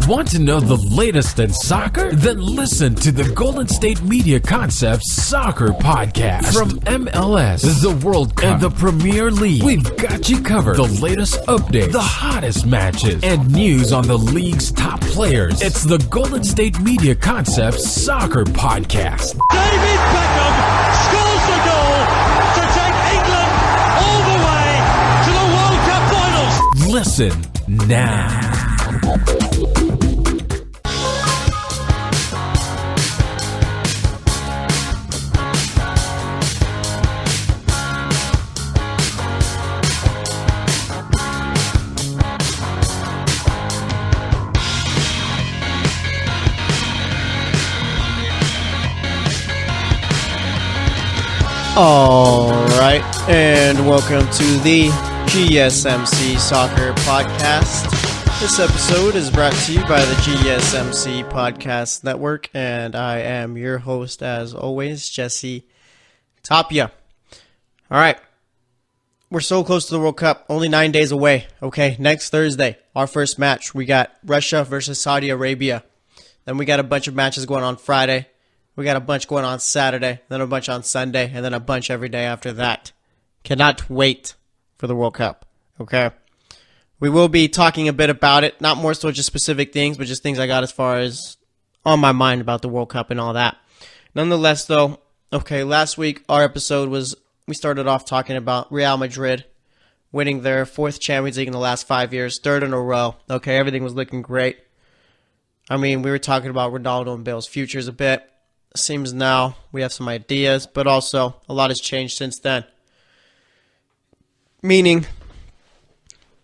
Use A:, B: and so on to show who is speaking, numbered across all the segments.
A: Want to know the latest in soccer? Then listen to the Golden State Media Concepts Soccer Podcast. From MLS, the World Cup, and the Premier League, we've got you covered. The latest updates, the hottest matches, and news on the league's top players. It's the Golden State Media Concepts Soccer Podcast.
B: David Beckham scores the goal to take England all the way to the World Cup finals.
A: Listen now.
C: All right, and welcome to the GSMC Soccer Podcast. This episode is brought to you by the GSMC Podcast Network, and I am your host, as always, Jesse Tapia. All right, we're so close to the World Cup, only 9 days away. Okay, next Thursday, our first match, we got Russia versus Saudi Arabia. Then we got a bunch of matches going on Friday. We got a bunch going on Saturday, then a bunch on Sunday, and then a bunch every day after that. Cannot wait for the World Cup, okay? We will be talking a bit about it, not more so just specific things, but just things I got as far as on my mind about the World Cup and all that. Nonetheless, though, okay, last week our episode was, we started off talking about Real Madrid winning their 4th Champions League in the last 5 years, 3rd in a row. Okay, everything was looking great. I mean, we were talking about Ronaldo and Bale's futures a bit. Seems now we have some ideas, but also a lot has changed since then. Meaning,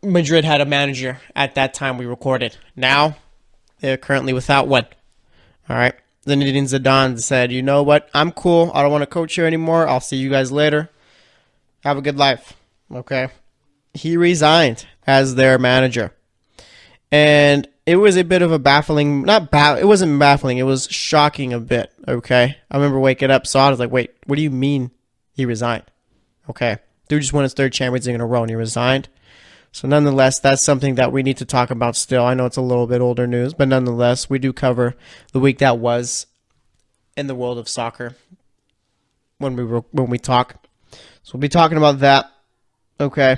C: Madrid had a manager at that time we recorded. Now, they're currently without one. All right. Zinedine Zidane said, you know what? I'm cool. I don't want to coach here anymore. I'll see you guys later. Have a good life. Okay. He resigned as their manager. And it was a bit of a baffling, it wasn't baffling, it was shocking a bit, okay? I remember waking up, saw it, I was like, wait, what do you mean he resigned? Okay, dude just won his 3rd Champions League in a row and he resigned. So nonetheless, that's something that we need to talk about still. I know it's a little bit older news, but nonetheless, we do cover the week that was in the world of soccer when we talk. So we'll be talking about that, okay?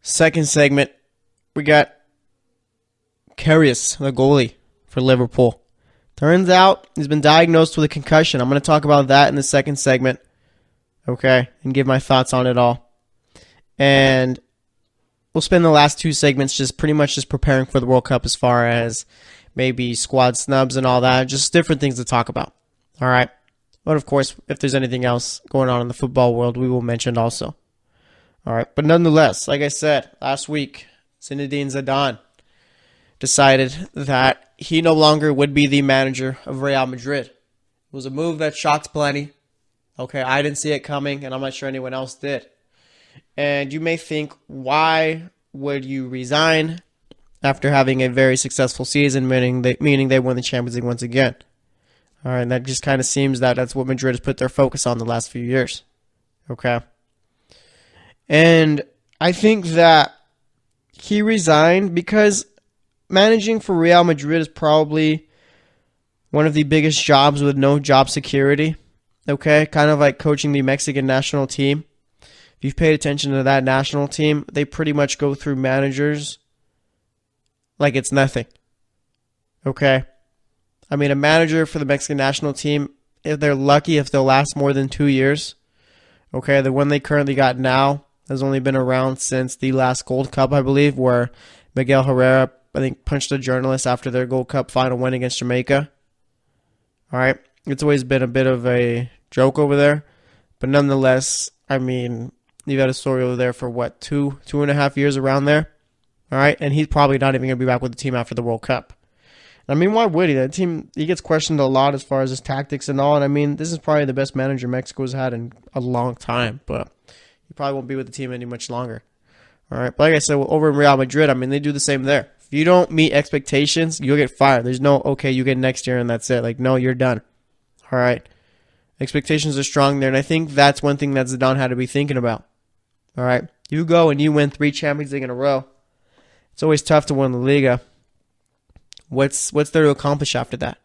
C: Second segment, we got Karius, the goalie for Liverpool. Turns out he's been diagnosed with a concussion. I'm going to talk about that in the second segment, okay, and give my thoughts on it all. And we'll spend the last 2 segments just pretty much just preparing for the World Cup as far as maybe squad snubs and all that, just different things to talk about, all right? But, of course, if there's anything else going on in the football world, we will mention also. All right, but nonetheless, like I said, last week, Zinedine Zidane decided that he no longer would be the manager of Real Madrid. It was a move that shocked plenty. Okay, I didn't see it coming, and I'm not sure anyone else did. And you may think, why would you resign after having a very successful season, meaning they won the Champions League once again? All right, and that just kind of seems that that's what Madrid has put their focus on the last few years. Okay. And I think that he resigned because managing for Real Madrid is probably one of the biggest jobs with no job security. Okay, kind of like coaching the Mexican national team. If you've paid attention to that national team, they pretty much go through managers like it's nothing. Okay? I mean, a manager for the Mexican national team, if they're lucky, if they'll last more than 2 years. Okay, the one they currently got now has only been around since the last Gold Cup, I believe, where Miguel Herrera, I think, punched a journalist after their Gold Cup final win against Jamaica. All right. It's always been a bit of a joke over there. But nonetheless, I mean, you've had a story over there for, what, 2.5 years around there? All right. And he's probably not even going to be back with the team after the World Cup. I mean, why would he? That team, he gets questioned a lot as far as his tactics and all. And I mean, this is probably the best manager Mexico's had in a long time. But he probably won't be with the team any much longer. All right. But like I said, over in Real Madrid, I mean, they do the same there. If you don't meet expectations, you'll get fired. There's no, okay, you get next year and that's it. Like, no, you're done. All right. Expectations are strong there. And I think that's one thing that Zidane had to be thinking about. All right. You go and you win 3 Champions League in a row. It's always tough to win the Liga. What's there to accomplish after that?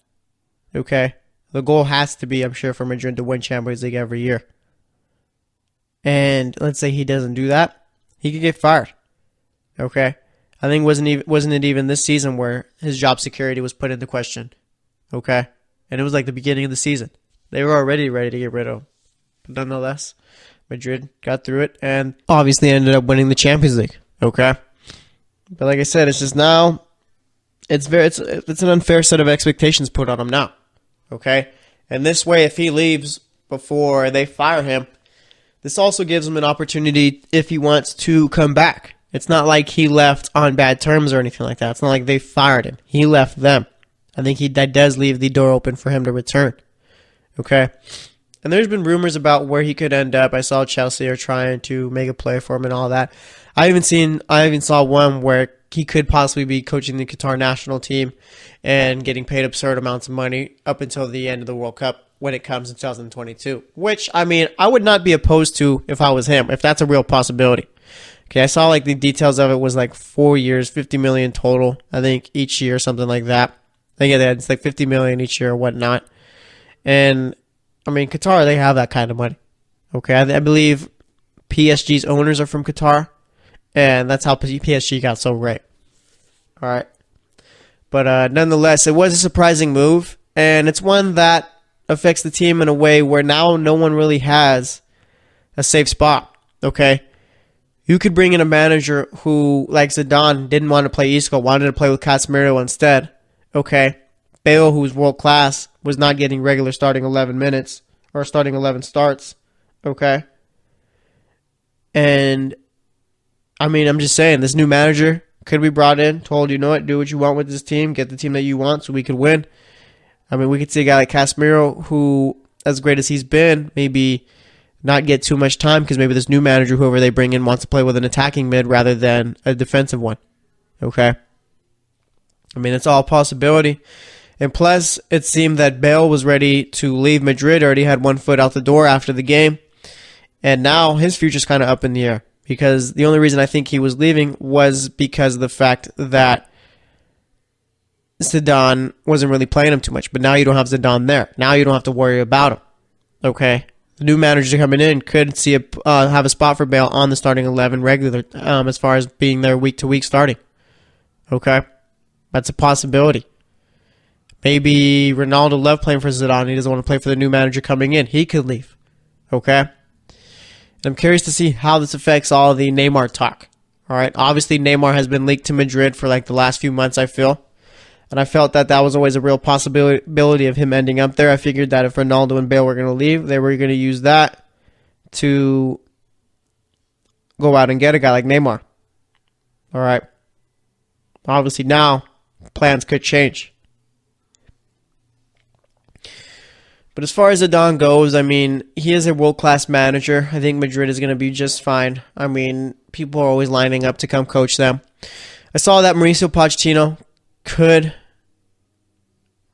C: Okay? The goal has to be, I'm sure, for Madrid to win Champions League every year. And let's say he doesn't do that, he could get fired. Okay? I think wasn't it even this season where his job security was put into question. Okay? And it was like the beginning of the season. They were already ready to get rid of him. But nonetheless, Madrid got through it and obviously ended up winning the Champions League. Okay? But like I said, it's just now it's an unfair set of expectations put on him now. Okay? And this way, if he leaves before they fire him, this also gives him an opportunity if he wants to come back. It's not like he left on bad terms or anything like that. It's not like they fired him. He left them. I think that does leave the door open for him to return. Okay? And there's been rumors about where he could end up. I saw Chelsea are trying to make a play for him and all that. I even saw one where he could possibly be coaching the Qatar national team and getting paid absurd amounts of money up until the end of the World Cup when it comes in 2022. Which, I mean, I would not be opposed to if I was him, if that's a real possibility. Okay, I saw like the details of it was like 4 years, 50 million total, I think, each year, something like that. I think it's like 50 million each year or whatnot. And, I mean, Qatar, they have that kind of money. Okay, I believe PSG's owners are from Qatar, and that's how PSG got so great. All right. But nonetheless, it was a surprising move, and it's one that affects the team in a way where now no one really has a safe spot. Okay? You could bring in a manager who, like Zidane, didn't want to play Isco, wanted to play with Casemiro instead. Okay? Bale, who's world class, was not getting regular starting 11 minutes or starting 11 starts. Okay? And, I mean, I'm just saying, this new manager could be brought in, told, you know what, do what you want with this team, get the team that you want so we could win. I mean, we could see a guy like Casemiro who, as great as he's been, maybe not get too much time because maybe this new manager, whoever they bring in, wants to play with an attacking mid rather than a defensive one. Okay? I mean, it's all a possibility. And plus, it seemed that Bale was ready to leave Madrid, already had one foot out the door after the game. And now his future's kind of up in the air. Because the only reason I think he was leaving was because of the fact that Zidane wasn't really playing him too much. But now you don't have Zidane there. Now you don't have to worry about him. Okay? The new manager coming in could see have a spot for Bale on the starting 11 regular as far as being there week to week starting. Okay? That's a possibility. Maybe Ronaldo loved playing for Zidane. He doesn't want to play for the new manager coming in. He could leave. Okay? I'm curious to see how this affects all the Neymar talk. All right. Obviously, Neymar has been linked to Madrid for like the last few months, I feel. And I felt that was always a real possibility of him ending up there. I figured that if Ronaldo and Bale were going to leave, they were going to use that to go out and get a guy like Neymar. All right. Obviously, now plans could change. But as far as Zidane goes, I mean, he is a world-class manager. I think Madrid is going to be just fine. I mean, people are always lining up to come coach them. I saw that Mauricio Pochettino could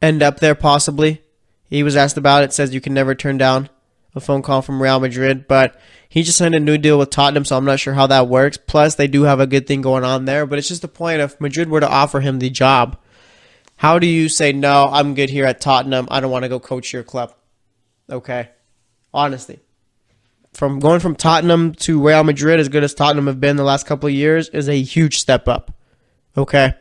C: end up there possibly. He was asked about it. Says you can never turn down a phone call from Real Madrid. But he just signed a new deal with Tottenham, so I'm not sure how that works. Plus, they do have a good thing going on there. But it's just the point if Madrid were to offer him the job, how do you say, no, I'm good here at Tottenham. I don't want to go coach your club. Okay. Honestly. Going from Tottenham to Real Madrid, as good as Tottenham have been the last couple of years, is a huge step up. Okay.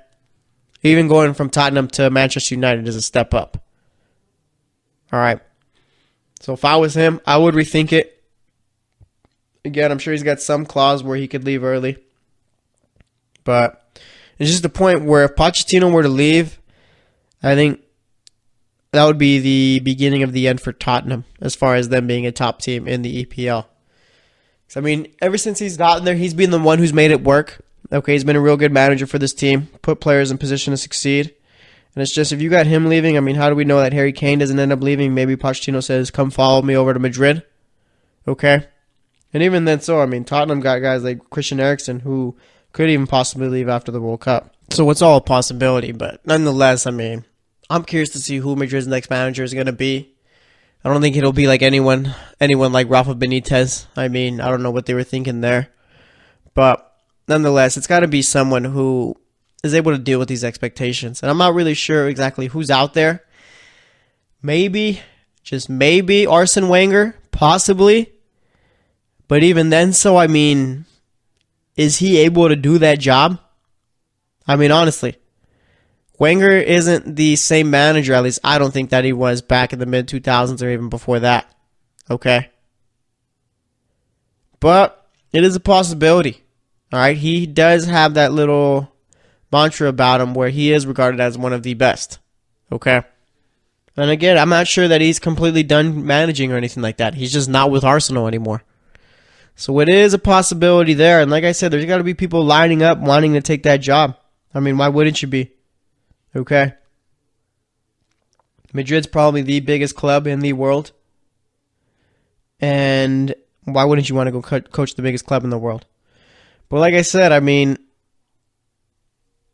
C: Even going from Tottenham to Manchester United is a step up. All right. So if I was him, I would rethink it. Again, I'm sure he's got some clause where he could leave early. But it's just the point where if Pochettino were to leave, I think that would be the beginning of the end for Tottenham as far as them being a top team in the EPL. So, I mean, ever since he's gotten there, he's been the one who's made it work. Okay, he's been a real good manager for this team, put players in position to succeed. And it's just, if you got him leaving, I mean, how do we know that Harry Kane doesn't end up leaving? Maybe Pochettino says, come follow me over to Madrid. Okay? And even then, I mean, Tottenham got guys like Christian Eriksen who could even possibly leave after the World Cup. So it's all a possibility, but nonetheless, I mean, I'm curious to see who Madrid's next manager is going to be. I don't think it'll be like anyone like Rafa Benitez. I mean, I don't know what they were thinking there. But nonetheless, it's got to be someone who is able to deal with these expectations. And I'm not really sure exactly who's out there. Maybe, just maybe, Arsene Wenger, possibly. But even then, so, I mean, is he able to do that job? I mean, honestly, Wenger isn't the same manager, at least I don't think, that he was back in the mid-2000s or even before that. Okay? But it is a possibility. All right? He does have that little mantra about him where he is regarded as one of the best. Okay? And again, I'm not sure that he's completely done managing or anything like that. He's just not with Arsenal anymore. So it is a possibility there. And like I said, there's got to be people lining up wanting to take that job. I mean, why wouldn't you be? Okay? Madrid's probably the biggest club in the world. And why wouldn't you want to go coach the biggest club in the world? But like I said, I mean,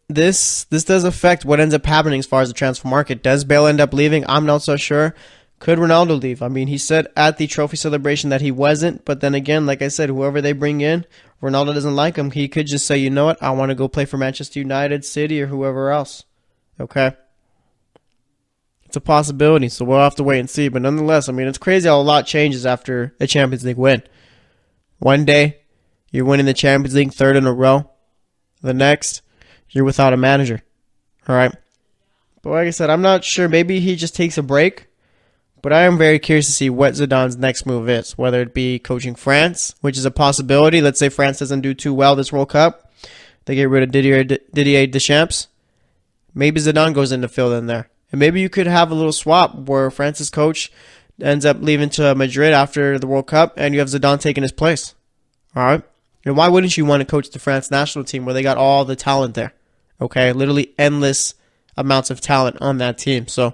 C: this does affect what ends up happening as far as the transfer market. Does Bale end up leaving? I'm not so sure. Could Ronaldo leave? I mean, he said at the trophy celebration that he wasn't. But then again, like I said, whoever they bring in, Ronaldo doesn't like him. He could just say, you know what, I want to go play for Manchester United, City, or whoever else. Okay? It's a possibility, so we'll have to wait and see. But nonetheless, I mean, it's crazy how a lot changes after a Champions League win. One day, you're winning the Champions League third in a row. The next, you're without a manager. All right? But like I said, I'm not sure. Maybe he just takes a break. But I am very curious to see what Zidane's next move is. Whether it be coaching France, which is a possibility. Let's say France doesn't do too well this World Cup. They get rid of Didier Deschamps. Maybe Zidane goes in to fill in there. And maybe you could have a little swap where France's coach ends up leaving to Madrid after the World Cup and you have Zidane taking his place. All right? And why wouldn't you want to coach the France national team where they got all the talent there? Okay? Literally endless amounts of talent on that team. So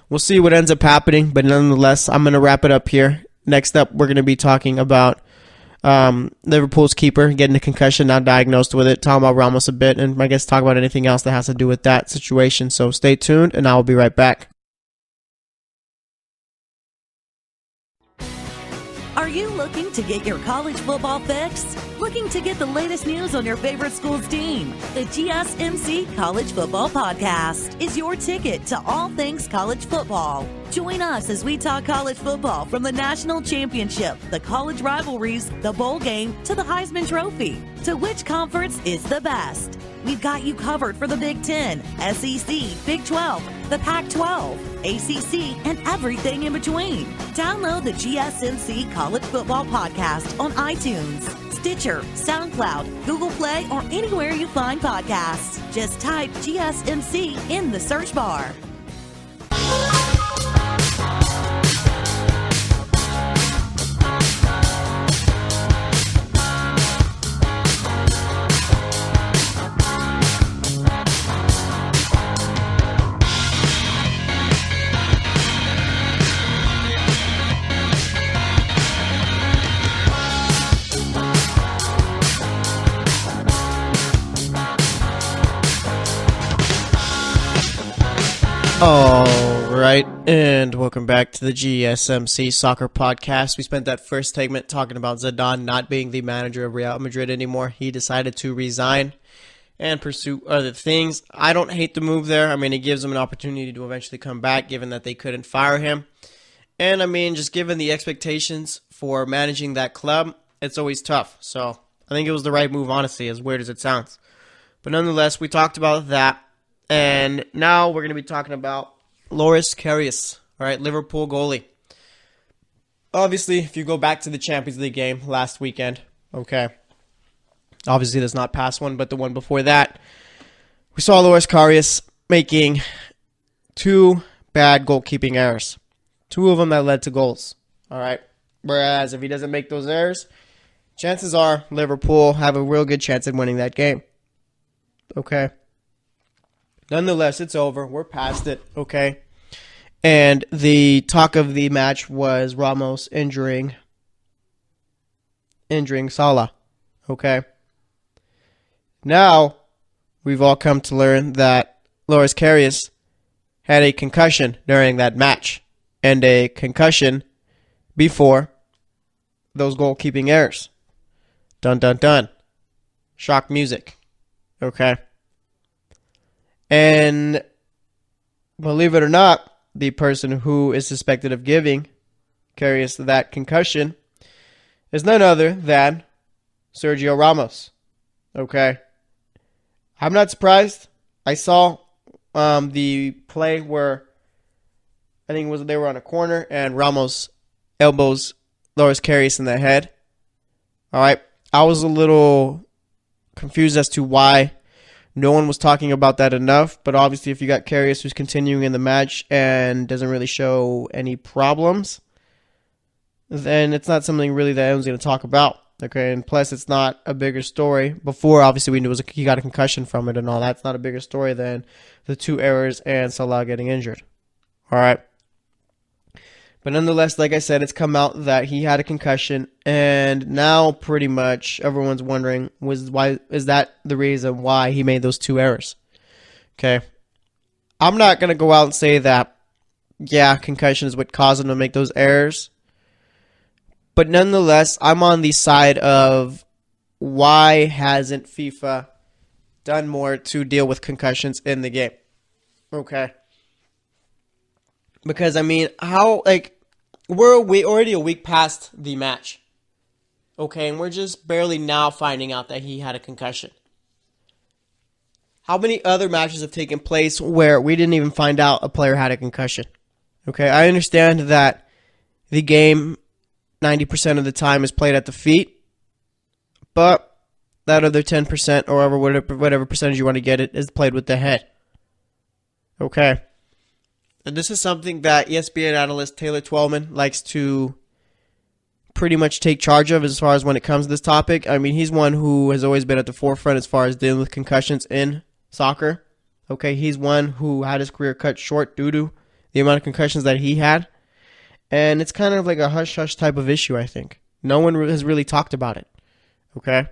C: we'll see what ends up happening. But nonetheless, I'm going to wrap it up here. Next up, we're going to be talking about Liverpool's keeper getting a concussion, now diagnosed with it. Talking about Ramos a bit, and I guess talk about anything else that has to do with that situation. So stay tuned, and I will be right back.
D: Are you looking to get your college football fix? Looking to get the latest news on your favorite school's team? The GSMC College Football Podcast is your ticket to all things college football. Join us as we talk college football from the national championship, the college rivalries, the bowl game, to the Heisman Trophy. To which conference is the best? We've got you covered for the Big Ten, SEC, Big 12, the Pac-12, ACC, and everything in between. Download the GSMC College Football Podcast on iTunes, Stitcher, SoundCloud, Google Play, or anywhere you find podcasts. Just type GSMC in the search bar.
C: All right, and welcome back to the GSMC Soccer Podcast. We spent that first segment talking about Zidane not being the manager of Real Madrid anymore. He decided to resign and pursue other things. I don't hate the move there. I mean, it gives him an opportunity to eventually come back, given that they couldn't fire him. And I mean, just given the expectations for managing that club, it's always tough. So I think it was the right move, honestly, as weird as it sounds. But nonetheless, we talked about that. And now we're going to be talking about Loris Karius, all right, Liverpool goalie. Obviously, if you go back to the Champions League game last weekend, okay, obviously there's not past one, but the one before that, we saw Loris Karius making two bad goalkeeping errors. Two of them that led to goals, all right? Whereas if he doesn't make those errors, chances are Liverpool have a real good chance at winning that game, okay? Nonetheless, it's over. We're past it, okay? And the talk of the match was Ramos injuring Salah, okay? Now, we've all come to learn that Loris Karius had a concussion during that match and a concussion before those goalkeeping errors. Dun, dun, dun. Shock music, okay? And believe it or not, the person who is suspected of giving Karius that concussion is none other than Sergio Ramos. Okay. I'm not surprised. I saw the play where I think it was they were on a corner and Ramos elbows Loris Karius in the head. All right. I was a little confused as to why no one was talking about that enough, but obviously if you got Karius who's continuing in the match and doesn't really show any problems, then it's not something really that anyone's going to talk about. Okay, and plus it's not a bigger story. Before, obviously, we knew he got a concussion from it and all that. It's not a bigger story than the 2 errors and Salah getting injured. All right. But nonetheless, like I said, it's come out that he had a concussion, and now pretty much everyone's wondering, is that the reason why he made those 2 errors? Okay. I'm not going to go out and say that, yeah, concussion is what caused him to make those errors. But nonetheless, I'm on the side of why hasn't FIFA done more to deal with concussions in the game? Okay. Because, I mean, we're already a week past the match. Okay, and we're just barely now finding out that he had a concussion. How many other matches have taken place where we didn't even find out a player had a concussion? Okay, I understand that the game 90% of the time is played at the feet, but that other 10% or whatever percentage you want to get it is played with the head. Okay. And this is something that ESPN analyst Taylor Twellman likes to pretty much take charge of as far as when it comes to this topic. I mean, he's one who has always been at the forefront as far as dealing with concussions in soccer. Okay, he's one who had his career cut short due to the amount of concussions that he had. And it's kind of like a hush-hush type of issue, I think. No one has really talked about it. Okay?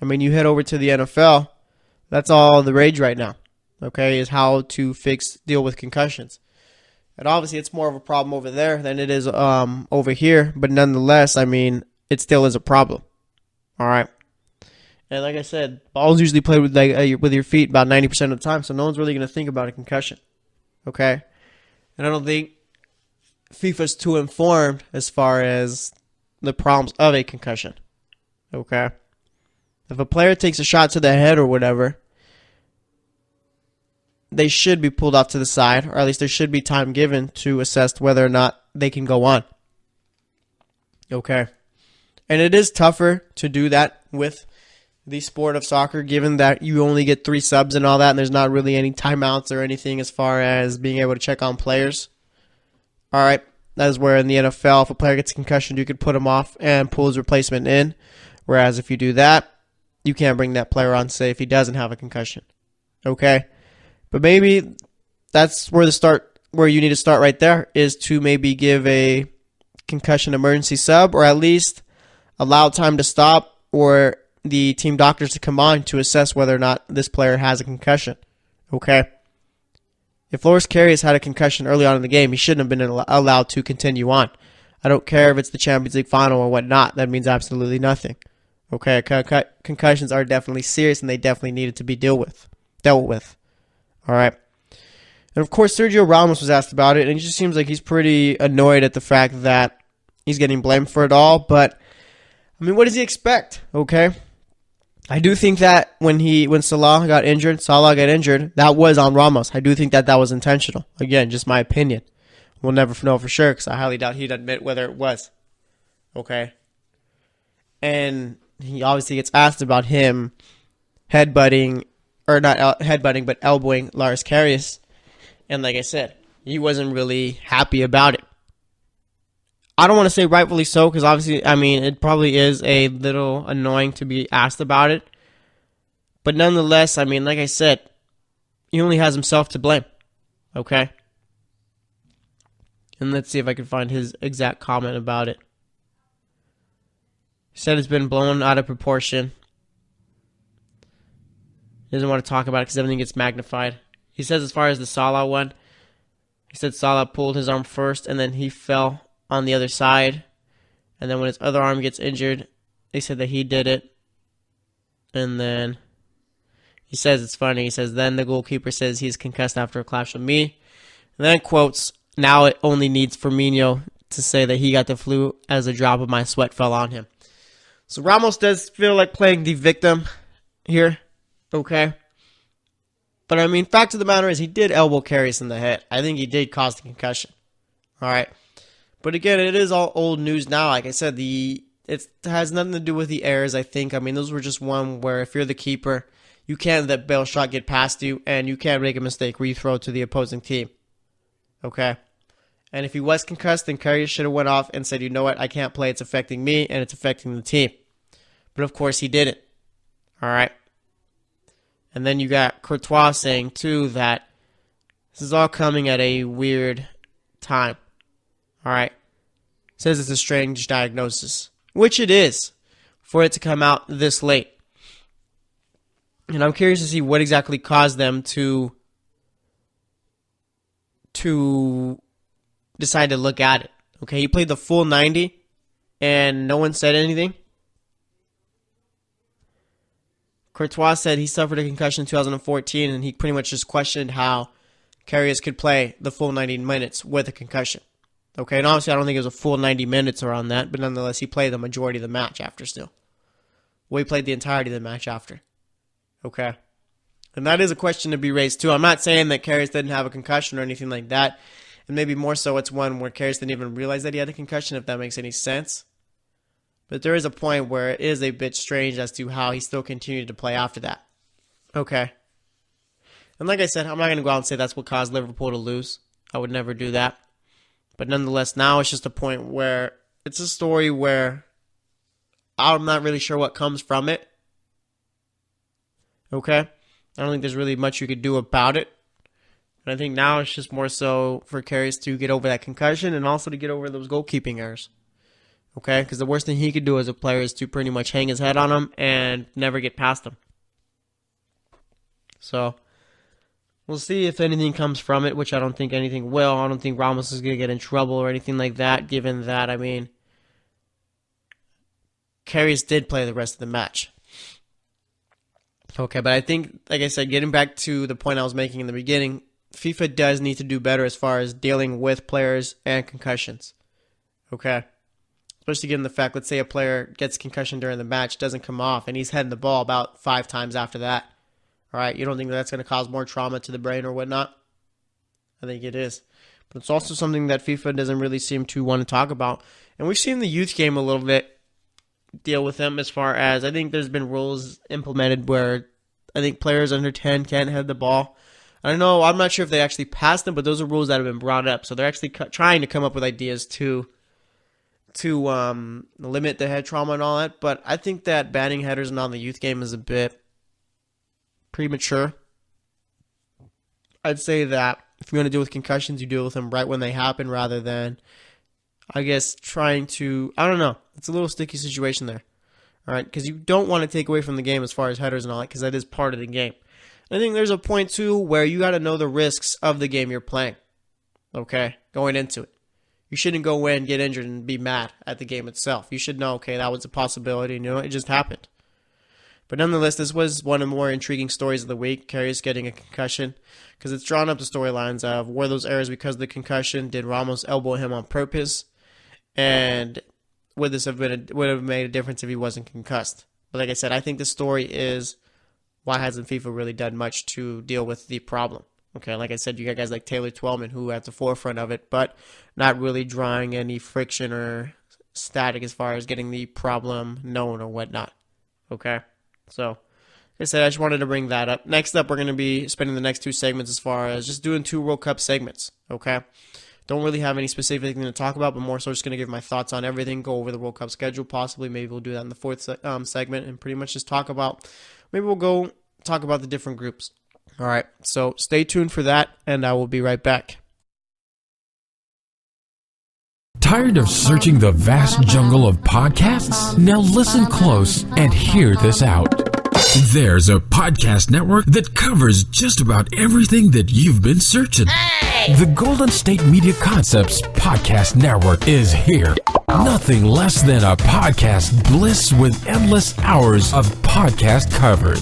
C: I mean, you head over to the NFL, that's all the rage right now. Okay, is how to deal with concussions. And obviously, it's more of a problem over there than it is over here. But nonetheless, I mean, it still is a problem. All right. And like I said, balls usually played with your feet about 90% of the time, so no one's really going to think about a concussion. Okay? And I don't think FIFA's too informed as far as the problems of a concussion. Okay? If a player takes a shot to the head or whatever, they should be pulled off to the side, or at least there should be time given to assess whether or not they can go on. Okay? And it is tougher to do that with the sport of soccer, given that you only get 3 subs and all that, and there's not really any timeouts or anything as far as being able to check on players. All right, that is where in the NFL, if a player gets a concussion, you could put him off and pull his replacement in. Whereas if you do that, you can't bring that player on, say, if he doesn't have a concussion. Okay? But maybe that's where you need to start right there, is to maybe give a concussion emergency sub, or at least allow time to stop, or the team doctors to come on to assess whether or not this player has a concussion. Okay? If Loris Karius had a concussion early on in the game, he shouldn't have been allowed to continue on. I don't care if it's the Champions League final or whatnot. That means absolutely nothing. Okay? Concussions are definitely serious, and they definitely needed to be dealt with. All right? And of course, Sergio Ramos was asked about it, and it just seems like he's pretty annoyed at the fact that he's getting blamed for it all. But, I mean, what does he expect? Okay? I do think that when Salah got injured, that was on Ramos. I do think that was intentional. Again, just my opinion. We'll never know for sure, because I highly doubt he'd admit whether it was. Okay? And he obviously gets asked about him headbutting, or not headbutting, but elbowing Loris Karius. And like I said, he wasn't really happy about it. I don't want to say rightfully so, because obviously, I mean, it probably is a little annoying to be asked about it. But nonetheless, I mean, like I said, he only has himself to blame. Okay? And let's see if I can find his exact comment about it. He said it's been blown out of proportion. He doesn't want to talk about it because everything gets magnified. He says as far as the Salah one, he said Salah pulled his arm first and then he fell on the other side. And then when his other arm gets injured, they said that he did it. And then He says it's funny. He says, then the goalkeeper says he's concussed after a clash with me. And then quotes, now it only needs Firmino to say that he got the flu as a drop of my sweat fell on him. So Ramos does feel like playing the victim here. Okay. But I mean, fact of the matter is he did elbow Karius in the head. I think he did cause the concussion. All right. But again, it is all old news now. Like I said, it has nothing to do with the errors, I think. I mean, those were just one where if you're the keeper, you can't let bail shot get past you, and you can't make a mistake where you throw it to the opposing team. Okay? And if he was concussed, then Karius should have went off and said, you know what, I can't play. It's affecting me, and it's affecting the team. But of course, he didn't. All right? And then you got Courtois saying, too, that this is all coming at a weird time. All right? Says it's a strange diagnosis, which it is, for it to come out this late. And I'm curious to see what exactly caused them to decide to look at it. Okay, he played the full 90, and no one said anything. Courtois said he suffered a concussion in 2014, and he pretty much just questioned how Karius could play the full 90 minutes with a concussion. Okay, and obviously I don't think it was a full 90 minutes around that, but nonetheless, he played the majority of the match after still. Well, he played the entirety of the match after. Okay. And that is a question to be raised too. I'm not saying that Karius didn't have a concussion or anything like that. And maybe more so it's one where Karius didn't even realize that he had a concussion, if that makes any sense. But there is a point where it is a bit strange as to how he still continued to play after that. Okay. And like I said, I'm not going to go out and say that's what caused Liverpool to lose. I would never do that. But nonetheless, now it's just a point where it's a story where I'm not really sure what comes from it. Okay? I don't think there's really much you could do about it. And I think now it's just more so for Karius to get over that concussion and also to get over those goalkeeping errors. Okay? Because the worst thing he could do as a player is to pretty much hang his head on him and never get past him. So, we'll see if anything comes from it, which I don't think anything will. I don't think Ramos is going to get in trouble or anything like that, given that, I mean, Karius did play the rest of the match. Okay, but I think, like I said, getting back to the point I was making in the beginning, FIFA does need to do better as far as dealing with players and concussions. Okay? Especially given the fact, let's say a player gets concussion during the match, doesn't come off, and he's heading the ball about 5 times after that. All right, you don't think that's going to cause more trauma to the brain or whatnot? I think it is. But it's also something that FIFA doesn't really seem to want to talk about. And we've seen the youth game a little bit deal with them as far as I think there's been rules implemented where I think players under 10 can't head the ball. I don't know. I'm not sure if they actually passed them, but those are rules that have been brought up. So they're actually trying to come up with ideas to limit the head trauma and all that. But I think that banning headers and on the youth game is a bit premature. I'd say that if you're going to deal with concussions, you deal with them right when they happen rather than, I guess, trying to, I don't know. It's a little sticky situation there. All right, because you don't want to take away from the game as far as headers and all that, because that is part of the game. I think there's a point, too, where you got to know the risks of the game you're playing, okay, going into it. You shouldn't go in, get injured, and be mad at the game itself. You should know, okay, that was a possibility, and, you know, it just happened. But nonetheless, this was one of the more intriguing stories of the week, Karius getting a concussion, because it's drawn up the storylines of were those errors because of the concussion, did Ramos elbow him on purpose, and would this have would have made a difference if he wasn't concussed? But like I said, I think the story is why hasn't FIFA really done much to deal with the problem? Okay, like I said, you got guys like Taylor Twellman who are at the forefront of it, but not really drawing any friction or static as far as getting the problem known or whatnot. Okay, so like I said, I just wanted to bring that up. Next up, we're going to be spending the next 2 segments as far as just doing 2 World Cup segments. Okay. Don't really have any specific thing to talk about, but more so just going to give my thoughts on everything, go over the World Cup schedule possibly. Maybe we'll do that in the 4th segment and pretty much just talk about, maybe we'll go talk about the different groups. All right, so stay tuned for that, and I will be right back.
A: Tired of searching the vast jungle of podcasts? Now listen close and hear this out. There's a podcast network that covers just about everything that you've been searching. Hey! The Golden State Media Concepts Podcast Network is here. Nothing less than a podcast bliss with endless hours of podcast coverage.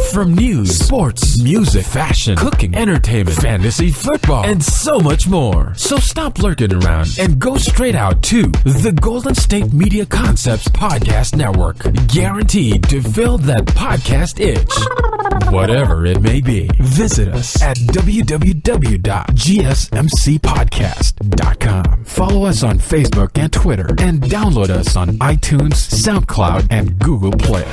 A: From news, sports, music, fashion, cooking, entertainment, fantasy, football, and so much more. So stop lurking around and go straight out to the Golden State Media Concepts Podcast Network. Guaranteed to fill that podcast itch. Whatever it may be. Visit us at www.gsmcpodcast.com. Follow us on Facebook and Twitter, and download us on iTunes, SoundCloud, and Google Play.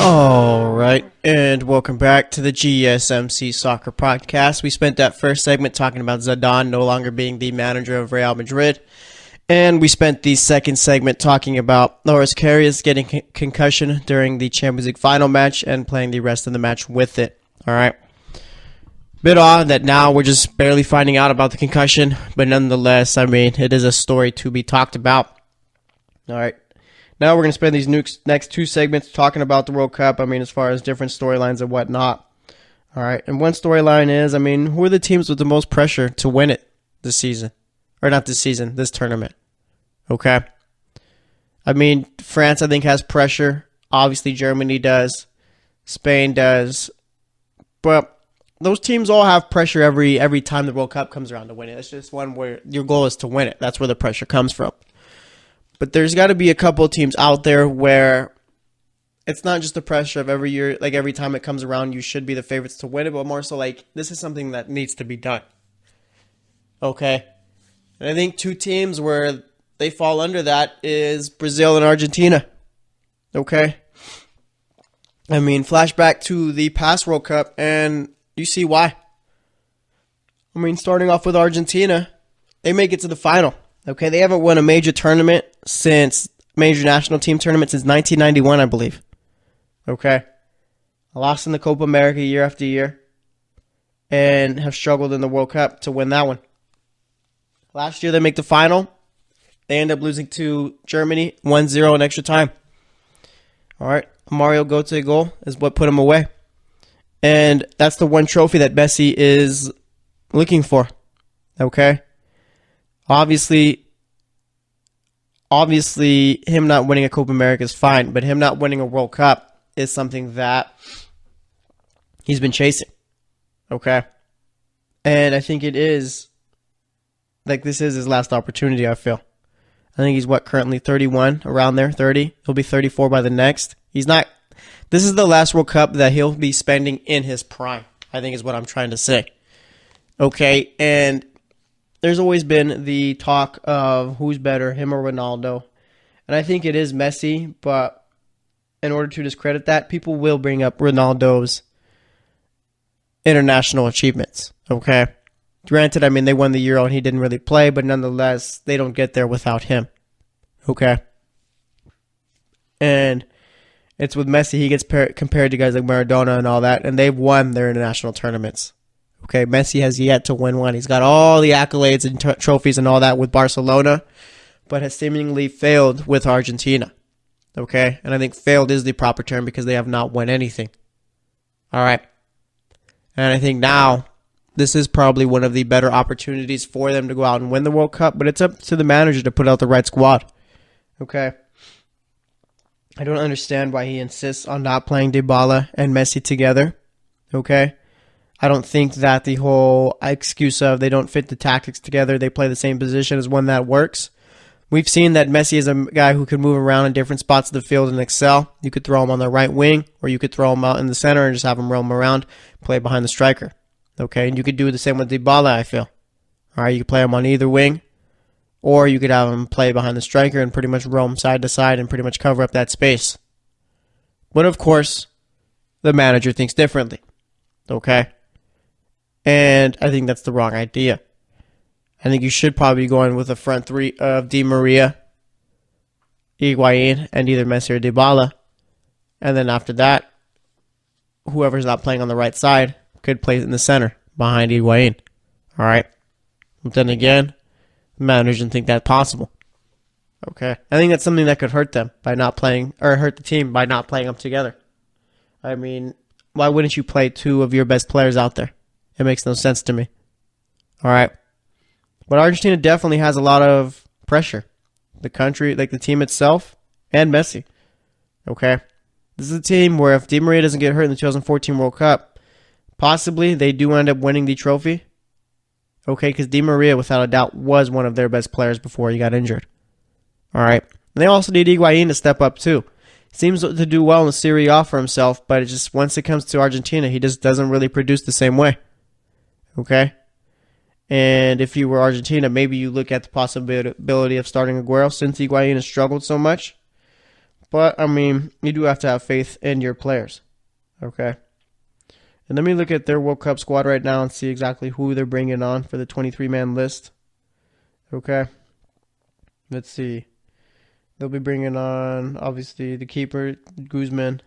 C: All right, and welcome back to the GSMC Soccer Podcast. We spent that first segment talking about Zidane no longer being the manager of Real Madrid, and we spent the second segment talking about Loris Karius getting concussion during the Champions League final match and playing the rest of the match with it. All right. Bit odd that now we're just barely finding out about the concussion, but nonetheless, I mean, it is a story to be talked about. All right. Now we're going to spend these next two segments talking about the World Cup, I mean, as far as different storylines and whatnot. All right, and one storyline is, I mean, who are the teams with the most pressure to win it this season? Or not this season, this tournament. Okay? I mean, France, I think, has pressure. Obviously, Germany does. Spain does. But those teams all have pressure every time the World Cup comes around to win it. It's just one where your goal is to win it. That's where the pressure comes from. But there's got to be a couple of teams out there where it's not just the pressure of every year, like every time it comes around, you should be the favorites to win it, but more so like this is something that needs to be done. Okay? And I think two teams where they fall under that is Brazil and Argentina. Okay? I mean, flashback to the past World Cup, and you see why. I mean, starting off with Argentina, they make it to the final. Okay, they haven't won a major national team tournament since 1991, I believe. Okay. I lost in the Copa America year after year and have struggled in the World Cup to win that one. Last year they make the final. They end up losing to Germany 1-0 in extra time. All right, Mario Götze goal is what put him away. And that's the one trophy that Messi is looking for. Okay? Obviously, him not winning a Copa America is fine, but him not winning a World Cup is something that he's been chasing. Okay? And I think it is, like, this is his last opportunity, I feel. I think he's, currently 31, around there, 30. He'll be 34 by the next. This is the last World Cup that he'll be spending in his prime, I think is what I'm trying to say. Okay? And there's always been the talk of who's better, him or Ronaldo. And I think it is Messi, but in order to discredit that, people will bring up Ronaldo's international achievements. Okay? Granted, I mean, they won the Euro and he didn't really play, but nonetheless, they don't get there without him. Okay? And it's with Messi, he gets compared to guys like Maradona and all that, and they've won their international tournaments. Okay, Messi has yet to win one. He's got all the accolades and trophies and all that with Barcelona, but has seemingly failed with Argentina. Okay, and I think failed is the proper term because they have not won anything. All right, and I think now this is probably one of the better opportunities for them to go out and win the World Cup, but it's up to the manager to put out the right squad. Okay, I don't understand why he insists on not playing Dybala and Messi together. Okay. I don't think that the whole excuse of they don't fit the tactics together, they play the same position is one that works. We've seen that Messi is a guy who can move around in different spots of the field and excel. You could throw him on the right wing, or you could throw him out in the center and just have him roam around, play behind the striker. Okay, and you could do the same with Dybala, I feel. All right, you could play him on either wing, or you could have him play behind the striker and pretty much roam side to side and pretty much cover up that space. But of course, the manager thinks differently. Okay? And I think that's the wrong idea. I think you should probably go in with a front three of Di Maria, Higuain and either Messi or Dybala. And then after that, whoever's not playing on the right side could play in the center behind Higuain. All right. But then again, the managers didn't think that possible. Okay. I think that's something that could hurt them by not playing, or hurt the team by not playing them together. I mean, why wouldn't you play two of your best players out there? It makes no sense to me. All right. But Argentina definitely has a lot of pressure. The country, like the team itself, and Messi. Okay. This is a team where if Di Maria doesn't get hurt in the 2014 World Cup, possibly they do end up winning the trophy. Okay, because Di Maria, without a doubt, was one of their best players before he got injured. All right. And they also need Higuain to step up too. Seems to do well in the Serie A for himself, but it just once it comes to Argentina, he just doesn't really produce the same way. Okay? And if you were Argentina, maybe you look at the possibility of starting Aguero since Higuain has struggled so much. But, I mean, you do have to have faith in your players. Okay? And let me look at their World Cup squad right now and see exactly who they're bringing on for the 23-man list. Okay? Let's see. They'll be bringing on, obviously, the keeper, Guzman,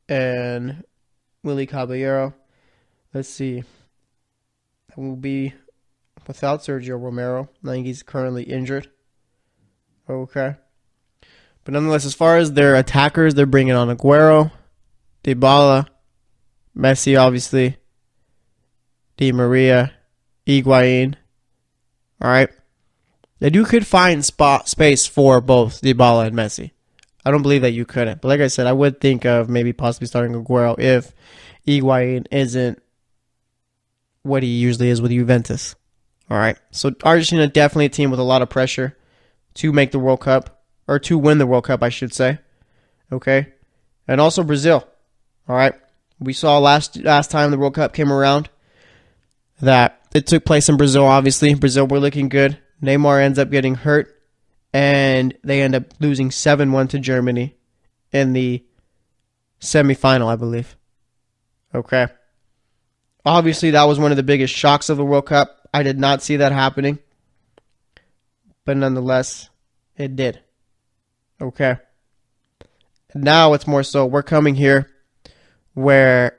C: and Willy Caballero. Let's see. That will be without Sergio Romero. I think he's currently injured. Okay. But nonetheless, as far as their attackers, they're bringing on Aguero, Dybala, Messi, obviously, Di Maria, Higuain. All right. You could find space for both Dybala and Messi. I don't believe that you couldn't. But like I said, I would think of maybe possibly starting Aguero if Higuain isn't what he usually is with Juventus. All right. So Argentina definitely a team with a lot of pressure to make the World Cup, or to win the World Cup, I should say. Okay. And also Brazil. All right. We saw last time the World Cup came around that it took place in Brazil, obviously. Brazil were looking good. Neymar ends up getting hurt, and they end up losing 7-1 to Germany in the semifinal, I believe. Okay. Obviously, that was one of the biggest shocks of the World Cup. I did not see that happening, but nonetheless, it did. Okay. Now it's more so, we're coming here where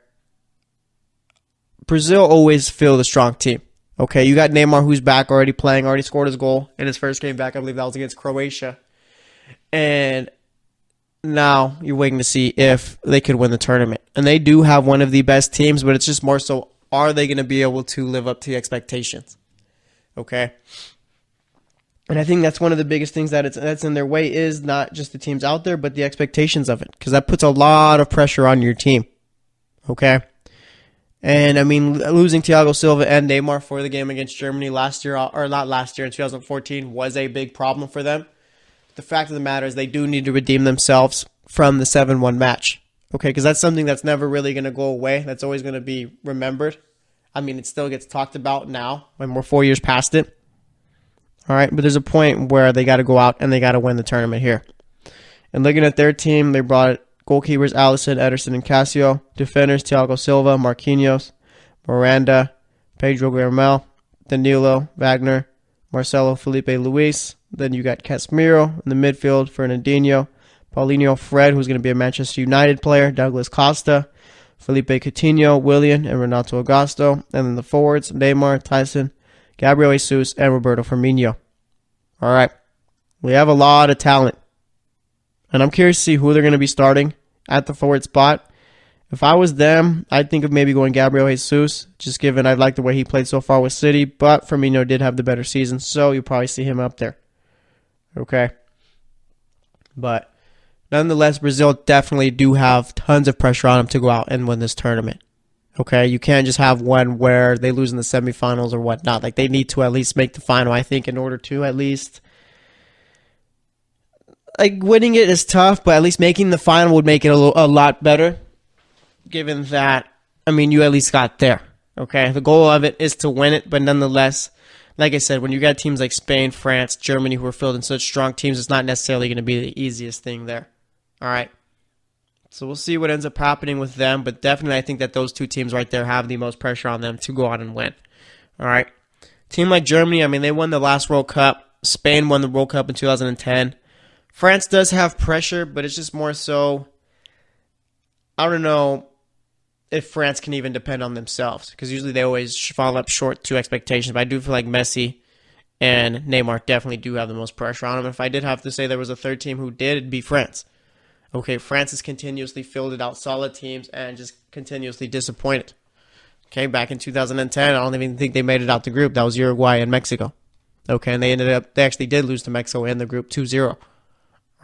C: Brazil always feel the strong team. Okay, you got Neymar who's back, already playing, already scored his goal in his first game back. I believe that was against Croatia. And now you're waiting to see if they could win the tournament. And they do have one of the best teams, but it's just more so, are they going to be able to live up to the expectations? Okay. And I think that's one of the biggest things that's in their way is not just the teams out there, but the expectations of it. Because that puts a lot of pressure on your team. Okay. And, I mean, losing Thiago Silva and Neymar for the game against Germany last year, or not last year, in 2014, was a big problem for them. The fact of the matter is they do need to redeem themselves from the 7-1 match. Okay, because that's something that's never really going to go away. That's always going to be remembered. I mean, it still gets talked about now when we're 4 years past it. All right, but there's a point where they got to go out and they got to win the tournament here. And looking at their team, they brought goalkeepers Alisson, Ederson, and Casio. Defenders Thiago Silva, Marquinhos, Miranda, Pedro Guermel, Danilo, Wagner, Marcelo, Felipe Luis. Then you got Casemiro in the midfield, Fernandinho, Paulinho, Fred, who's going to be a Manchester United player, Douglas Costa, Felipe Coutinho, Willian, and Renato Augusto. And then the forwards, Neymar, Tyson, Gabriel Jesus, and Roberto Firmino. All right. We have a lot of talent. And I'm curious to see who they're going to be starting at the forward spot. If I was them, I'd think of maybe going Gabriel Jesus, just given I like the way he played so far with City. But Firmino did have the better season, so you'll probably see him up there. Okay. But nonetheless, Brazil definitely do have tons of pressure on them to go out and win this tournament. Okay, you can't just have one where they lose in the semifinals or whatnot. Like, they need to at least make the final, I think, in order to at least... Like, winning it is tough, but at least making the final would make it a lot better. Given that, I mean, you at least got there. Okay, the goal of it is to win it, but nonetheless, like I said, when you got teams like Spain, France, Germany who are filled in such strong teams, it's not necessarily going to be the easiest thing there. All right. So we'll see what ends up happening with them, but definitely I think that those two teams right there have the most pressure on them to go out and win. All right. Team like Germany, I mean, they won the last World Cup. Spain won the World Cup in 2010. France does have pressure, but it's just more so, I don't know if France can even depend on themselves, because usually they always fall up short to expectations. But I do feel like Messi and Neymar definitely do have the most pressure on them. If I did have to say there was a third team who did, it'd be France. Okay, France has continuously fielded out solid teams and just continuously disappointed. Okay, back in 2010, I don't even think they made it out the group. That was Uruguay and Mexico. Okay, and they actually did lose to Mexico in the group 2-0.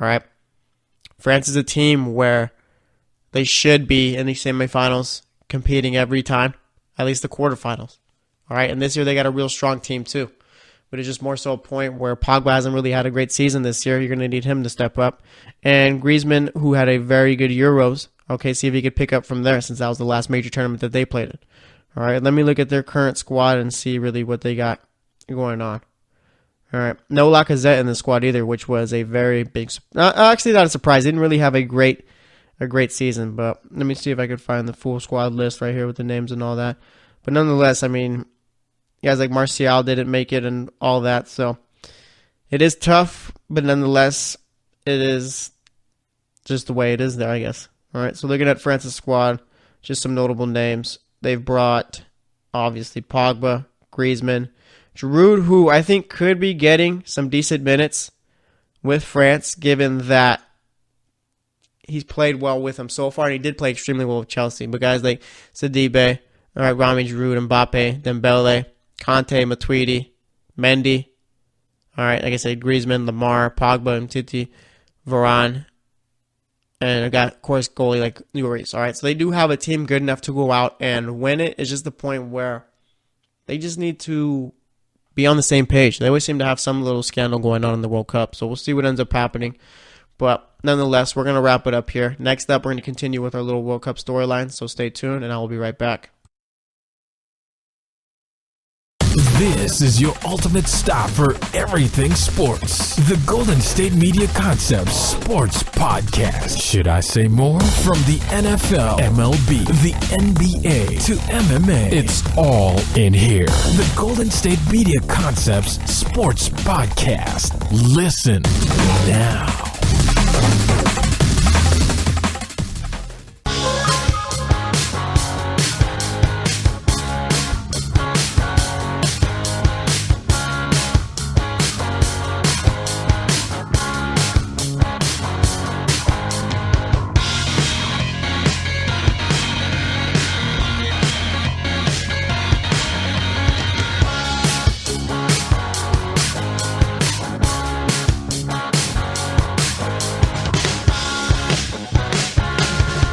C: All right. France is a team where they should be in the semifinals competing every time, at least the quarterfinals. All right, and this year they got a real strong team too. But it's just more so a point where Pogba hasn't really had a great season this year. You're going to need him to step up. And Griezmann, who had a very good Euros, okay, see if he could pick up from there since that was the last major tournament that they played in. All right, let me look at their current squad and see really what they got going on. All right, no Lacazette in the squad either, which was a very big... actually, not a surprise. They didn't really have a great season, but let me see if I could find the full squad list right here with the names and all that. But nonetheless, I mean... guys like Martial didn't make it and all that, so it is tough, but nonetheless, it is just the way it is there, I guess. All right, so looking at France's squad, just some notable names. They've brought, obviously, Pogba, Griezmann, Giroud, who I think could be getting some decent minutes with France, given that he's played well with them so far, and he did play extremely well with Chelsea. But guys like Sidibe, all right, Rami, Giroud, Mbappe, Dembele, Kante, Matuidi, Mendy. All right, like I said, Griezmann, Lamar, Pogba, Umtiti, Varane. And I got, of course, goalie like Loris. All right, so they do have a team good enough to go out and win it. It's just the point where they just need to be on the same page. They always seem to have some little scandal going on in the World Cup. So we'll see what ends up happening. But nonetheless, we're going to wrap it up here. Next up, we're going to continue with our little World Cup storyline. So stay tuned, and I will be right back.
A: This is your ultimate stop for everything sports. The Golden State Media Concepts Sports Podcast. Should I say more? From the NFL, MLB, the NBA to MMA, it's all in here. The Golden State Media Concepts Sports Podcast. Listen now.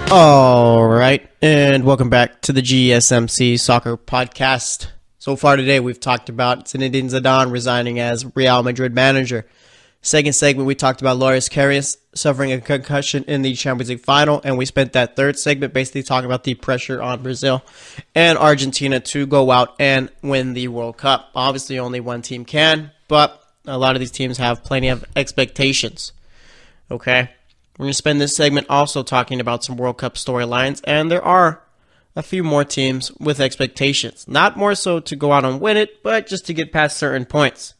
C: All right, and welcome back to the GSMC Soccer Podcast. So far today, we've talked about Zinedine Zidane resigning as Real Madrid manager. Second segment, we talked about Loris Karius suffering a concussion in the Champions League final, and we spent that third segment basically talking about the pressure on Brazil and Argentina to go out and win the World Cup. Obviously, only one team can, but a lot of these teams have plenty of expectations. Okay? We're going to spend this segment also talking about some World Cup storylines, and there are a few more teams with expectations. Not more so to go out and win it, but just to get past certain points.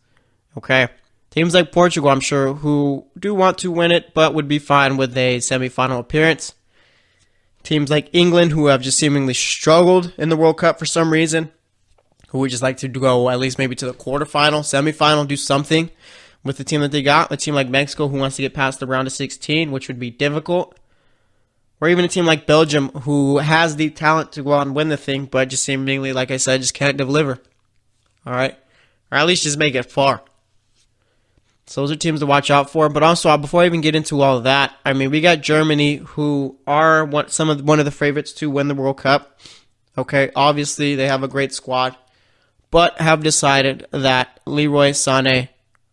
C: Okay? Teams like Portugal, I'm sure, who do want to win it, but would be fine with a semifinal appearance. Teams like England, who have just seemingly struggled in the World Cup for some reason, who would just like to go at least maybe to the quarterfinal, semifinal, do something with the team that they got. A team like Mexico who wants to get past the round of 16, which would be difficult. Or even a team like Belgium who has the talent to go out and win the thing, but just seemingly, like I said, just can't deliver. All right? Or at least just make it far. So those are teams to watch out for. But also, before I even get into all of that, I mean, we got Germany who are one of the favorites to win the World Cup. Okay, obviously they have a great squad, but have decided that Leroy Sané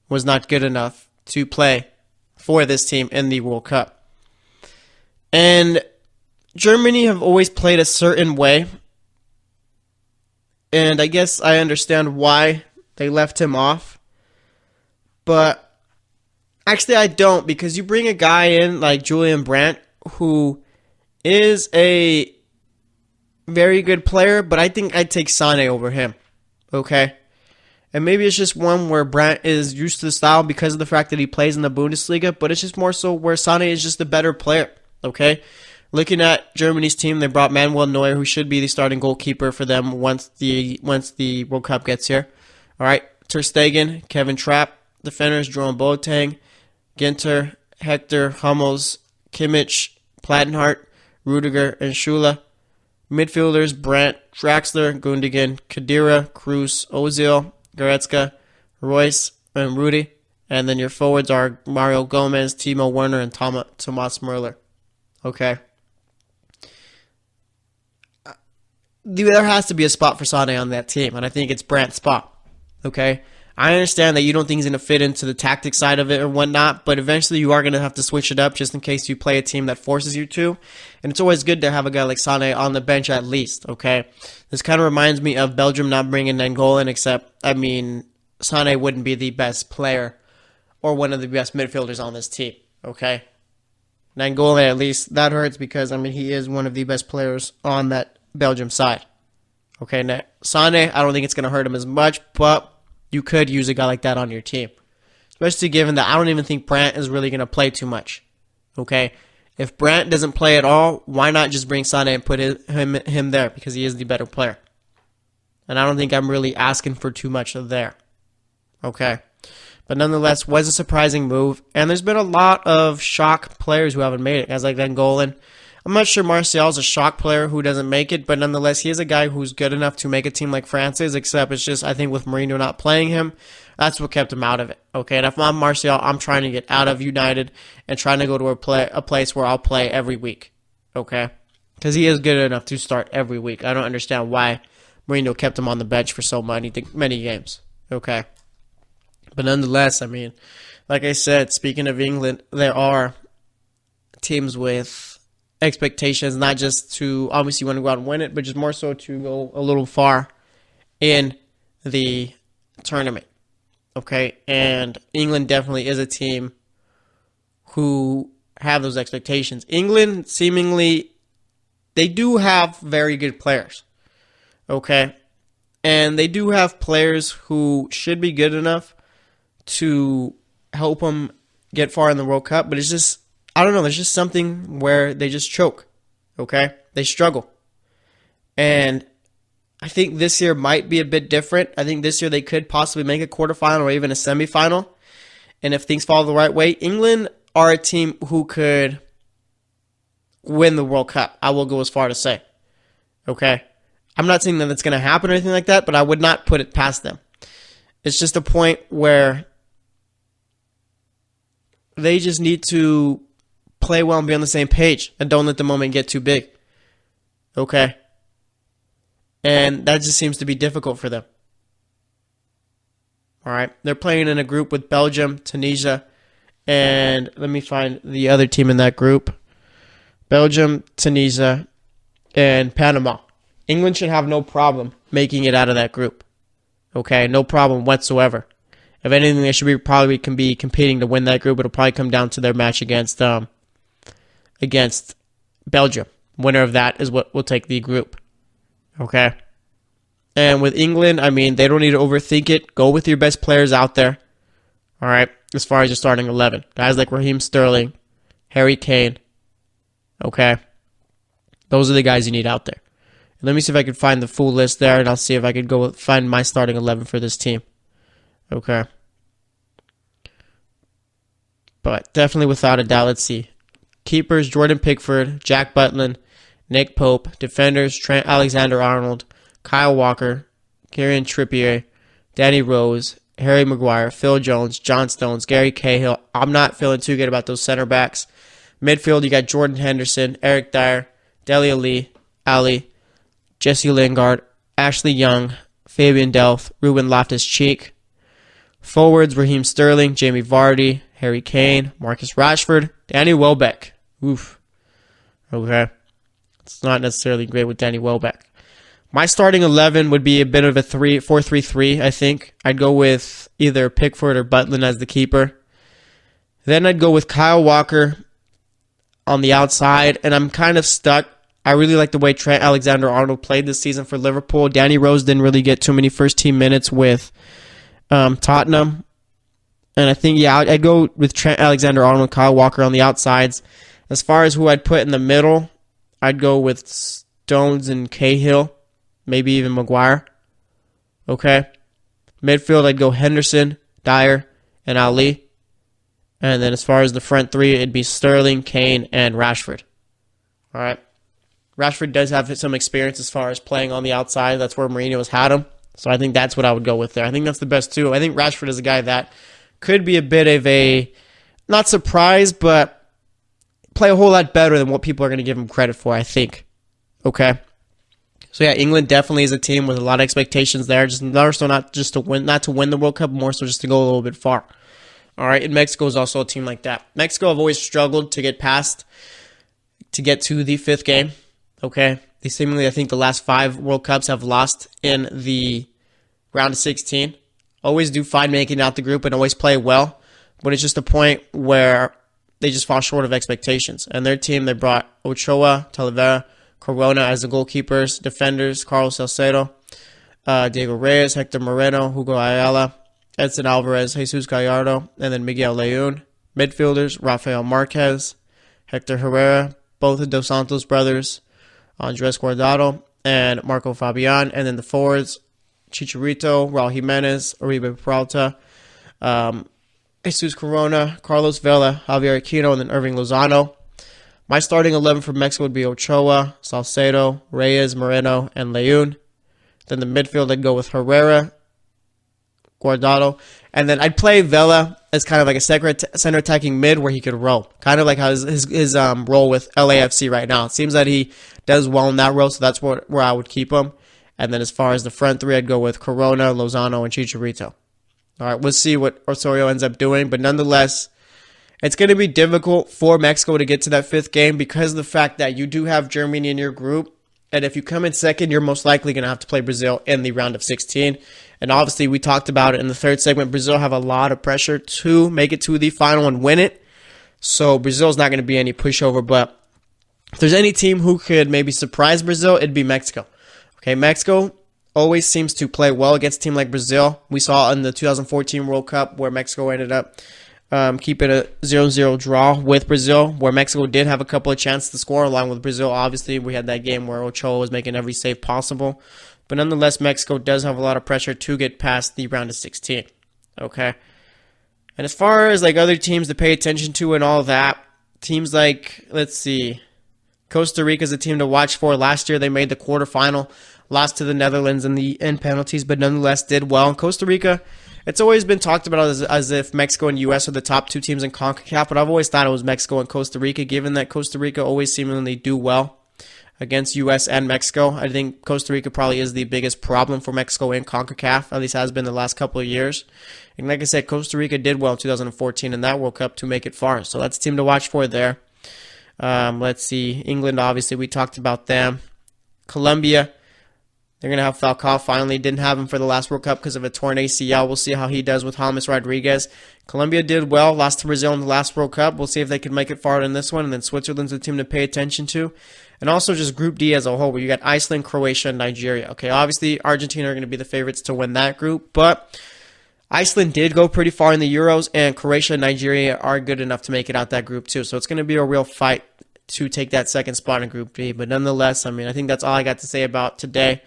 C: was not good enough to play for this team in the World Cup. And Germany have always played a certain way, and I guess I understand why they left him off. But actually I don't, because you bring a guy in like Julian Brandt, who is a very good player, but I think I'd take Sané over him. Okay? And maybe it's just one where Brandt is used to the style because of the fact that he plays in the Bundesliga, but it's just more so where Sané is just a better player, okay? Looking at Germany's team, they brought Manuel Neuer, who should be the starting goalkeeper for them once the World Cup gets here. All right, Ter Stegen, Kevin Trapp, defenders, Jerome Boateng, Ginter, Hector, Hummels, Kimmich, Plattenhardt, Rudiger, and Schüller. Midfielders, Brandt, Draxler, Gundogan, Khedira, Kroos, Ozil, Goretzka, Royce, and Rudy. And then your forwards are Mario Gomez, Timo Werner, and Thomas Müller. Okay. There has to be a spot for Sané on that team, and I think it's Brandt's spot. Okay? I understand that you don't think he's going to fit into the tactic side of it or whatnot, but eventually you are going to have to switch it up just in case you play a team that forces you to. And it's always good to have a guy like Sané on the bench at least, okay? This kind of reminds me of Belgium not bringing Nainggolan, except, Sané wouldn't be the best player or one of the best midfielders on this team, okay? Nainggolan, at least, that hurts because, he is one of the best players on that Belgium side. Okay, now, Sané, I don't think it's going to hurt him as much, but you could use a guy like that on your team. Especially given that I don't even think Brandt is really going to play too much. Okay? If Brandt doesn't play at all, why not just bring Sané and put him there? Because he is the better player. And I don't think I'm really asking for too much there. Okay? But nonetheless, was a surprising move. And there's been a lot of shock players who haven't made it. Guys like Nainggolan. I'm not sure Martial's a shock player who doesn't make it, but nonetheless, he is a guy who's good enough to make a team like France's, except it's just, I think, with Mourinho not playing him, that's what kept him out of it. Okay, and if I'm Martial, I'm trying to get out of United and trying to go to a place where I'll play every week. Okay? Because he is good enough to start every week. I don't understand why Mourinho kept him on the bench for so many games. Okay? But nonetheless, like I said, speaking of England, there are teams with expectations, not just to obviously want to go out and win it, but just more so to go a little far in the tournament. Okay? And England definitely is a team who have those expectations. England, seemingly, they do have very good players. Okay? And they do have players who should be good enough to help them get far in the World Cup, but it's just, I don't know, there's just something where they just choke, okay? They struggle. And I think this year might be a bit different. I think this year they could possibly make a quarterfinal or even a semifinal. And if things fall the right way, England are a team who could win the World Cup. I will go as far to say, okay? I'm not saying that it's going to happen or anything like that, but I would not put it past them. It's just a point where they just need to play well and be on the same page and don't let the moment get too big. Okay? And that just seems to be difficult for them. Alright? They're playing in a group with Belgium, Tunisia, and let me find the other team in that group. Belgium, Tunisia, and Panama. England should have no problem making it out of that group. Okay? No problem whatsoever. If anything, they should probably be competing to win that group. It'll probably come down to their match against Belgium. Winner of that is what will take the group. Okay? And with England, they don't need to overthink it. Go with your best players out there. All right? As far as your starting 11. Guys like Raheem Sterling, Harry Kane. Okay? Those are the guys you need out there. And let me see if I can find the full list there, and I'll see if I can go find my starting 11 for this team. Okay. But definitely without a doubt, let's see. Keepers, Jordan Pickford, Jack Butland, Nick Pope. Defenders, Trent Alexander-Arnold, Kyle Walker, Kieran Trippier, Danny Rose, Harry Maguire, Phil Jones, John Stones, Gary Cahill. I'm not feeling too good about those center backs. Midfield, you got Jordan Henderson, Eric Dyer, Dele Alli, Jesse Lingard, Ashley Young, Fabian Delph, Ruben Loftus-Cheek. Forwards, Raheem Sterling, Jamie Vardy, Harry Kane, Marcus Rashford, Danny Welbeck. Oof. Okay. It's not necessarily great with Danny Welbeck. My starting 11 would be a bit of a 4-3-3, I think. I'd go with either Pickford or Butland as the keeper. Then I'd go with Kyle Walker on the outside, and I'm kind of stuck. I really like the way Trent Alexander-Arnold played this season for Liverpool. Danny Rose didn't really get too many first-team minutes with Tottenham. And I think, I'd go with Trent Alexander-Arnold, Kyle Walker on the outsides. As far as who I'd put in the middle, I'd go with Stones and Cahill, maybe even Maguire. Okay. Midfield, I'd go Henderson, Dyer, and Ali. And then as far as the front three, it'd be Sterling, Kane, and Rashford. All right. Rashford does have some experience as far as playing on the outside. That's where Mourinho has had him. So I think that's what I would go with there. I think that's the best two. I think Rashford is a guy that could be a bit of a, not surprise, but play a whole lot better than what people are going to give him credit for, I think. Okay. So England definitely is a team with a lot of expectations there. Just not to win the World Cup, more so just to go a little bit far. All right, and Mexico is also a team like that. Mexico have always struggled to get to the fifth game. Okay, they seemingly, I think, the last 5 World Cups have lost in the round of 16. Always do fine making out the group and always play well, but it's just a point where they just fall short of expectations. And their team, they brought Ochoa, Talavera, Corona as the goalkeepers, defenders, Carlos Salcedo, Diego Reyes, Hector Moreno, Hugo Ayala, Edson Alvarez, Jesus Gallardo, and then Miguel León. Midfielders, Rafael Marquez, Hector Herrera, both the Dos Santos brothers, Andres Guardado, and Marco Fabian. And then the forwards, Chicharito, Raul Jimenez, Oribe Peralta, Jesus Corona, Carlos Vela, Javier Aquino, and then Irving Lozano. My starting 11 for Mexico would be Ochoa, Salcedo, Reyes, Moreno, and León. Then the midfield, I'd go with Herrera, Guardado, and then I'd play Vela as kind of like a center attacking mid where he could roll, kind of like how his role with LAFC right now. It seems that he does well in that role, so that's where I would keep him. And then as far as the front three, I'd go with Corona, Lozano, and Chicharito. All right, we'll see what Osorio ends up doing, but nonetheless, it's going to be difficult for Mexico to get to that fifth game because of the fact that you do have Germany in your group. And if you come in second, you're most likely going to have to play Brazil in the round of 16. And obviously, we talked about it in the third segment. Brazil have a lot of pressure to make it to the final and win it. So Brazil's not going to be any pushover. But if there's any team who could maybe surprise Brazil, it'd be Mexico. Okay, Mexico always seems to play well against a team like Brazil. We saw in the 2014 World Cup where Mexico ended up keeping a 0-0 draw with Brazil, where Mexico did have a couple of chances to score along with Brazil. Obviously, we had that game where Ochoa was making every save possible. But nonetheless, Mexico does have a lot of pressure to get past the round of 16. Okay? And as far as like other teams to pay attention to and all that, teams like, let's see, Costa Rica is a team to watch for. Last year, they made the quarterfinal, lost to the Netherlands in the end penalties, but nonetheless did well. And Costa Rica, it's always been talked about as if Mexico and U.S. are the top two teams in CONCACAF, but I've always thought it was Mexico and Costa Rica, given that Costa Rica always seemingly do well against U.S. and Mexico. I think Costa Rica probably is the biggest problem for Mexico in CONCACAF, at least has been the last couple of years. And like I said, Costa Rica did well in 2014 in that World Cup to make it far, so that's a team to watch for there. Let's see, England, obviously, we talked about them. Colombia, they're going to have Falcao finally. Didn't have him for the last World Cup because of a torn ACL. We'll see how he does with James Rodriguez. Colombia did well. Lost to Brazil in the last World Cup. We'll see if they can make it far in this one. And then Switzerland's a team to pay attention to. And also just Group D as a whole, where you got Iceland, Croatia, and Nigeria. Okay, obviously Argentina are going to be the favorites to win that group. But Iceland did go pretty far in the Euros. And Croatia and Nigeria are good enough to make it out that group too. So it's going to be a real fight to take that second spot in Group D. But nonetheless, I mean, I think that's all I got to say about today.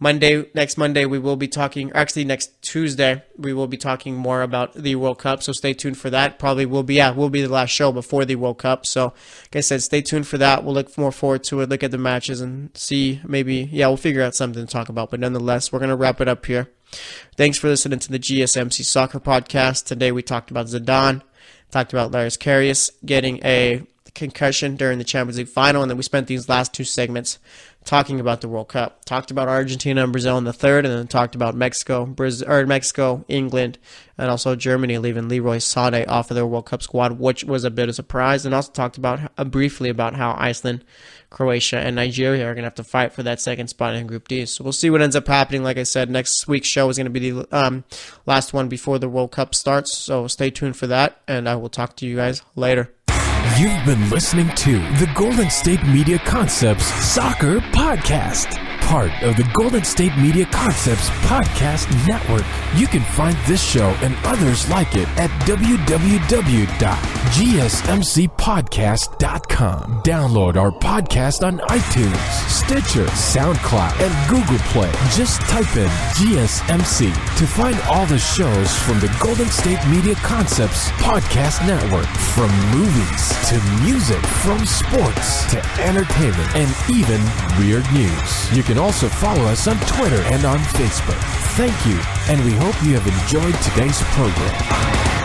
C: Next Monday, we will be talking, actually next Tuesday, we will be talking more about the World Cup, so stay tuned for that. Probably will be the last show before the World Cup, so like I said, stay tuned for that. We'll look more forward to it, look at the matches, and see, maybe, we'll figure out something to talk about, but nonetheless, we're going to wrap it up here. Thanks for listening to the GSMC Soccer Podcast. Today, we talked about Zidane, talked about Loris Karius getting a concussion during the Champions League final, and then we spent these last two segments talking about the World Cup. Talked about Argentina and Brazil in the third, and then talked about Mexico, England, and also Germany leaving Leroy Sané off of their World Cup squad, which was a bit of a surprise, and also talked about briefly about how Iceland, Croatia, and Nigeria are going to have to fight for that second spot in Group D. So we'll see what ends up happening. Like I said, next week's show is going to be the last one before the World Cup starts, so stay tuned for that, and I will talk to you guys later.
A: You've been listening to the Golden State Media Concepts Soccer Podcast. part of the Golden State Media Concepts Podcast Network. You can find this show and others like it at www.gsmcpodcast.com. Download our podcast on iTunes, Stitcher, SoundCloud, and Google Play. Just type in GSMC to find all the shows from the Golden State Media Concepts Podcast Network. From movies to music, from sports to entertainment, and even weird news. You can also follow us on Twitter and on Facebook. Thank you, and we hope you have enjoyed today's program.